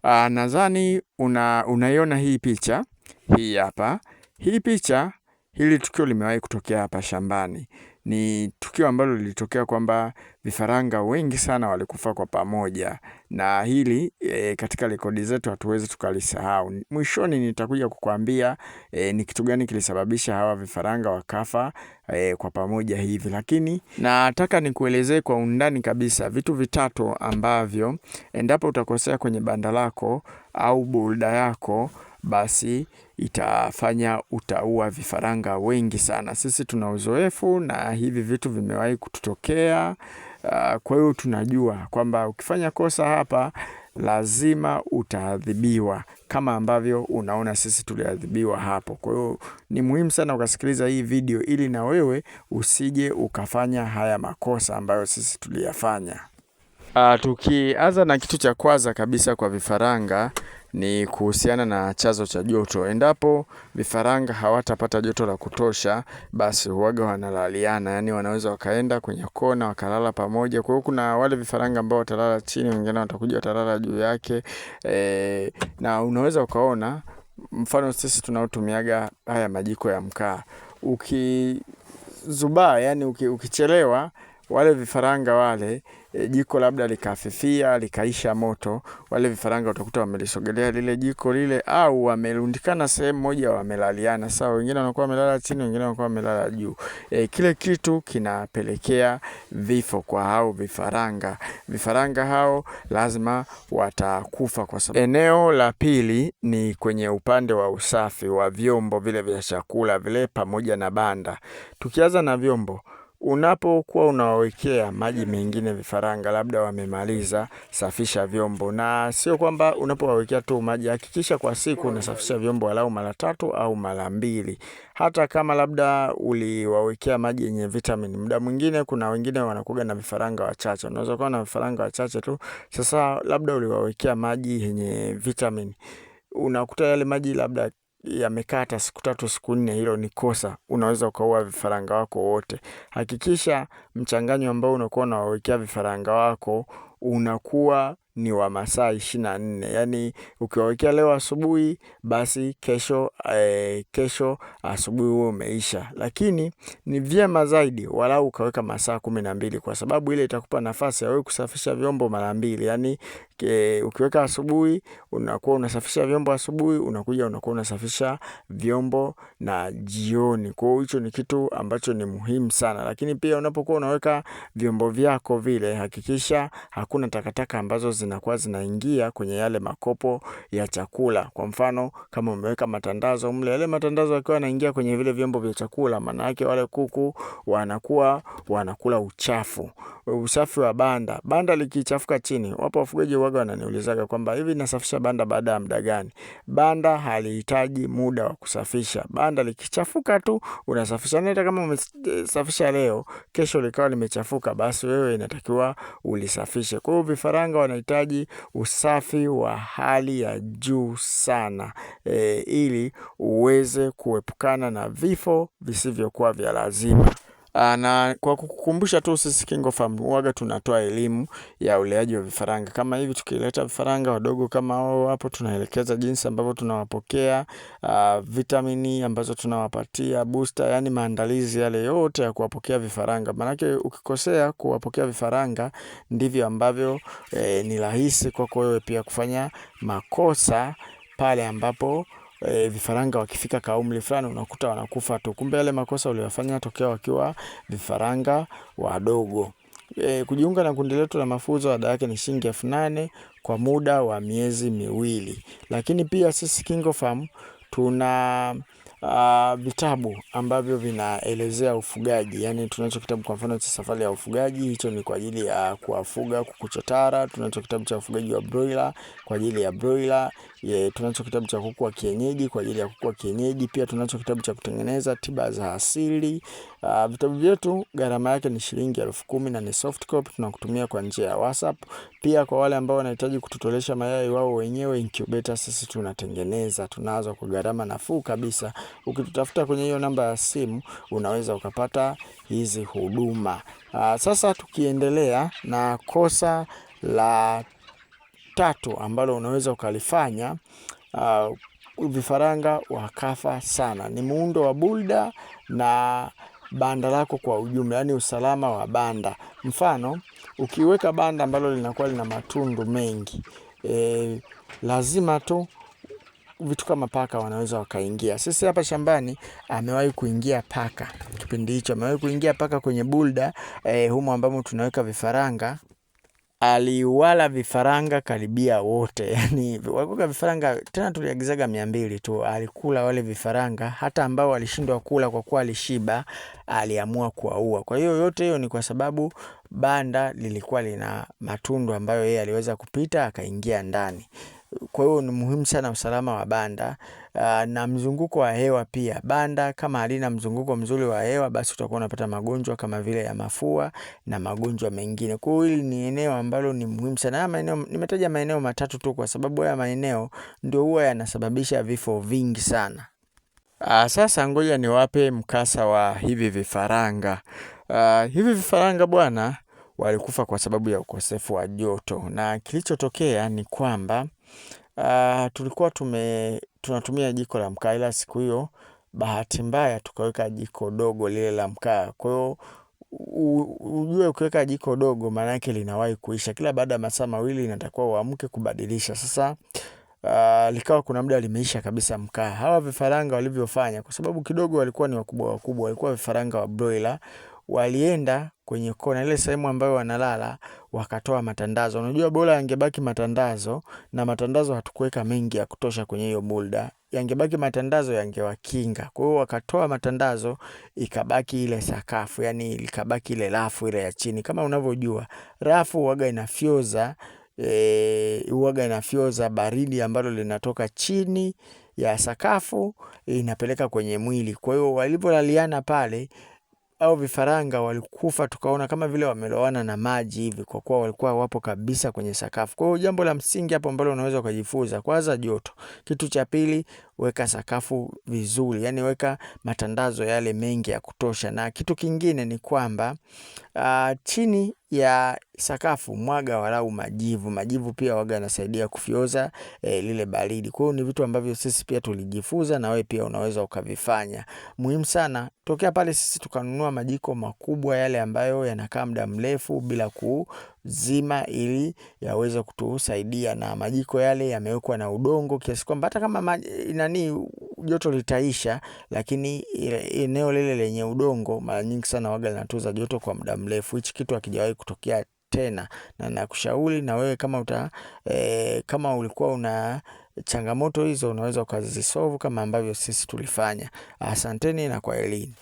Nadhani unaiona hii picha hii hapa. Hii picha, hili tukio limewahi kutokea hapa shambani. Ni tukio ambalo lilitokea kwamba vifaranga wengi sana walikufa kwa pamoja, na hili katika rekodi zetu hatuwezi tukalisahau. Mwishoni nitakuja kukuambia ni kitu gani kilisababisha hawa vifaranga wakafa kwa pamoja hivi, lakini nataka nikuelezee kwa undani kabisa vitu vitatu ambavyo endapo utakosea kwenye banda lako au burda yako, basi itafanya utaua vifaranga wengi sana. Sisi tuna uzoefu na hivi vitu vimewahi kututokea. Kwa hiyo tunajua kwamba ukifanya kosa hapa lazima utaadhibiwa kama ambavyo unaona sisi tuliadhibiwa hapo. Kwa hiyo ni muhimu sana ukasikiliza hii video ili na wewe usije ukafanya haya makosa ambayo sisi tuliyafanya. Tukianza na kitu cha kwanza kabisa kwa vifaranga ni kuhusiana na chanzo cha joto. Endapo vifaranga hawatapata joto la kutosha, basi huwaga wanalaliana, yani wanaweza wakaenda kwenye kona wakalala pamoja. Kwa hiyo kuna wale vifaranga ambao watalala chini, wengine watakuja watalala juu yake. Na unaweza ukaona mfano sisi tunaotumiaga haya majiko ya mkaa, ukizubaa, yani ukichelewa, wale vifaranga wale jiko labda likafifia likaisha moto, wale vifaranga utakuta wamelisogelea lile jiko lile, au wamerundikana sehemu moja wamelaliana. Sawa, wengine wanakuwa wamelala chini, wengine wanakuwa wamelala juu. Kile kitu kinapelekea vifo kwa hao vifaranga. Vifaranga hao lazima watakufa kwa sababu. Eneo la pili ni kwenye upande wa usafi wa vyombo vile vya chakula vile pamoja na banda. Tukianza na vyombo, unapokuwa unawawekea maji mengine vifaranga, labda wamemaliza, safisha vyombo. Na sio kwamba unapowawekea tu maji, hakikisha kwa siku unasafisha vyombo walau mara 3 au mara 2. Hata kama labda uliwawekea maji yenye vitamin, muda mwingine kuna wengine wanakuwa na vifaranga wachache. Unaweza kuwa na vifaranga wachache tu. Sasa labda uliwawekea maji yenye vitamin, unakuta yale maji labda yamekata siku 3 siku 4, hilo ni kosa. Unaweza ukaua vifaranga wako wote. Hakikisha mchanganyo ambao unakuwa unawawekea vifaranga wako unakuwa ni wa masaa 24. Yani ukiwawekea leo asubuhi, basi kesho asubuhi huo umeisha. Lakini ni vyema zaidi walau ukaweka masaa 12, kwa sababu ile itakupa nafasi ya wewe kusafisha vyombo mara 2. Yani ukiweka asubuhi unakuwa unasafisha vyombo asubuhi, unakuja unakuwa unasafisha vyombo na jioni. Kwa hiyo hicho ni kitu ambacho ni muhimu sana. Lakini pia unapokuwa unaweka vyombo vyako vile, hakikisha hakuna takataka ambazo zinakuwa zinaingia kwenye yale makopo ya chakula. Kwa mfano kama umeweka matandazo mle, yale matandazo yakiwa yanaingia kwenye vile vyombo vya chakula, maana yake wale kuku wanakuwa wanakula uchafu. Usafi wa banda, banda likichafuka chini, wapo wafugaji waga wananiulizaga kwamba hivi nasafisha banda baada ya muda gani? Banda halihitaji muda wa kusafisha. Banda likichafuka tu unasafisha. Hata kama umesafisha leo, kesho likawa limechafuka, basi wewe inatakiwa ulisafishe. Kwa hiyo vifaranga wanahitaji usafi wa hali ya juu sana, ili uweze kuepukana na vifo visivyokuwa vya lazima. Na kwa kukukumbusha tu, sisi KingoFarm huwaga tunatoa elimu ya uleaji wa vifaranga. Kama hivi tukileta vifaranga wadogo kama hao hapo, tunaelekeza jinsi ambavyo tunawapokea, vitamini ambazo tunawapatia, booster, yani maandalizi yale yote ya kuwapokea vifaranga. Manake ukikosea kuwapokea vifaranga, ndivyo ambavyo ni rahisi kwako wewe pia kufanya makosa pale ambapo vifaranga wakifika kaumri fulani unakuta wanakufa tu. Kumbe yale makosa uliyofanya tokea wakiwa vifaranga wadogo. Kujiunga na kundi letu la mafunzo, ada yake ni shilingi 8,000 kwa muda wa miezi 2. Lakini pia sisi KingoFarm tuna vitabu ambavyo vinaelezea ufugaji. Yani tunacho kitabu kwa mfano cha safari ya ufugaji, hicho ni kwa ajili ya kuwafuga kuku chotara. Tunacho kitabu cha ufugaji wa broiler kwa ajili ya broiler. Tunacho kitabu cha kuku wa kienyeji kwa ajili ya kuku wa kienyeji. Pia tunacho kitabu cha kutengeneza tiba za asili. Vitabu vyetu gharama yake ni shilingi 10,000 na ni soft copy, tunakutumia kwa njia ya WhatsApp. Pia kwa wale ambao wanahitaji kututolesha mayai wao wenyewe, incubator sisi tunatengeneza, tunazo kwa gharama nafuu kabisa. Ukitutafuta kwenye hiyo namba ya simu unaweza ukapata hizi huduma. Sasa tukiendelea na kosa la tatu ambalo unaweza ukalifanya vifaranga wakafa sana, ni muundo wa bulda na banda lako kwa ujumla, yani usalama wa banda. Mfano, ukiweka banda ambalo linakuwa lina matundu mengi, lazima tu vitu kama paka wanaweza wakaingia. Sisi hapa shambani amewahi kuingia paka. Kipindi hicho amewahi kuingia paka kwenye bulda humo ambamo tunaweka vifaranga. Aliwala vifaranga karibia wote. Yani walikuwa vifaranga tena tuliagizaga 200 tu. Alikula wale vifaranga, hata ambao walishindwa kula kwa kuwa alishiba, aliamua kuwaua. Kwa hiyo yote hiyo ni kwa sababu banda lilikuwa lina matundu ambayo yeye aliweza kupita akaingia ndani. Kwa hiyo ni muhimu sana usalama wa banda na mzunguko wa hewa pia. Banda kama halina mzunguko mzuri wa hewa, basi utakuwa unapata magonjwa kama vile ya mafua na magonjwa mengine. Kwa hiyo hili ni eneo ambalo ni muhimu sana. Haya maeneo nimetaja maeneo matatu tu kwa sababu haya maeneo ndio huwa yanasababisha vifo vingi sana. Sasa ngoja niwape mkasa wa hivi vifaranga. Hivi vifaranga bwana walikufa kwa sababu ya ukosefu wa joto, na kilichotokea ni kwamba tulikuwa tunatumia jiko la mkaa, ila siku hiyo bahati mbaya tukaweka jiko dogo lile la mkaa. Kwa hiyo ujue ukiweka jiko dogo maana yake linawahi kuisha, kila baada ya masaa mawili inatakiwa uamke kubadilisha. Sasa likawa kuna muda limeisha kabisa mkaa. Hawa vifaranga walivyofanya, kwa sababu kidogo walikuwa ni wakubwa, walikuwa vifaranga wa broiler, walienda kwenye kona ile sehemu ambayo wanalala, wakatoa matandazo. Unajua bora yangebaki matandazo, na matandazo hatukuweka mengi ya kutosha kwenye hiyo bulda. Yangebaki matandazo yangewakinga. Kwa hiyo wakatoa matandazo, ikabaki ile sakafu, yani ikabaki ile rafu ile ya chini. Kama unavyojua, rafu huwaga inafyoza baridi ambalo linatoka chini ya sakafu inapeleka kwenye mwili. Kwa hiyo walipolaliana pale, au vifaranga walikufa, tukaona kama vile wamelowana na maji hivi, kwa kuwa walikuwa wapo kabisa kwenye sakafu. Kwa hiyo jambo la msingi hapo ambalo unaweza kujifunza, kwanza joto. Kitu cha pili, weka sakafu vizuri, yani weka matandazo yale mengi ya kutosha. Na kitu kingine ni kwamba chini ya sakafu mwaga walau majivu. Majivu pia waga yanasaidia kufyoza lile baridi. Kwa hiyo ni vitu ambavyo sisi pia tulijifunza, na wewe pia unaweza ukavifanya. Muhimu sana, tokea pale sisi tukanunua majiko makubwa yale ambayo yanakaa muda mrefu bila kuzima, ili yaweze kutusaidia. Na majiko yale yamewekwa na udongo kiasi kwamba hata kama joto litaisha, lakini eneo lile lenye udongo mara nyingi sana waga linatuza joto kwa muda mrefu. Hichi kitu hakijawahi kutokea tena, na nakushauri na wewe kama ulikuwa una changamoto hizo, unaweza ukazisolve kama ambavyo sisi tulifanya. Asanteni na kwa elimu.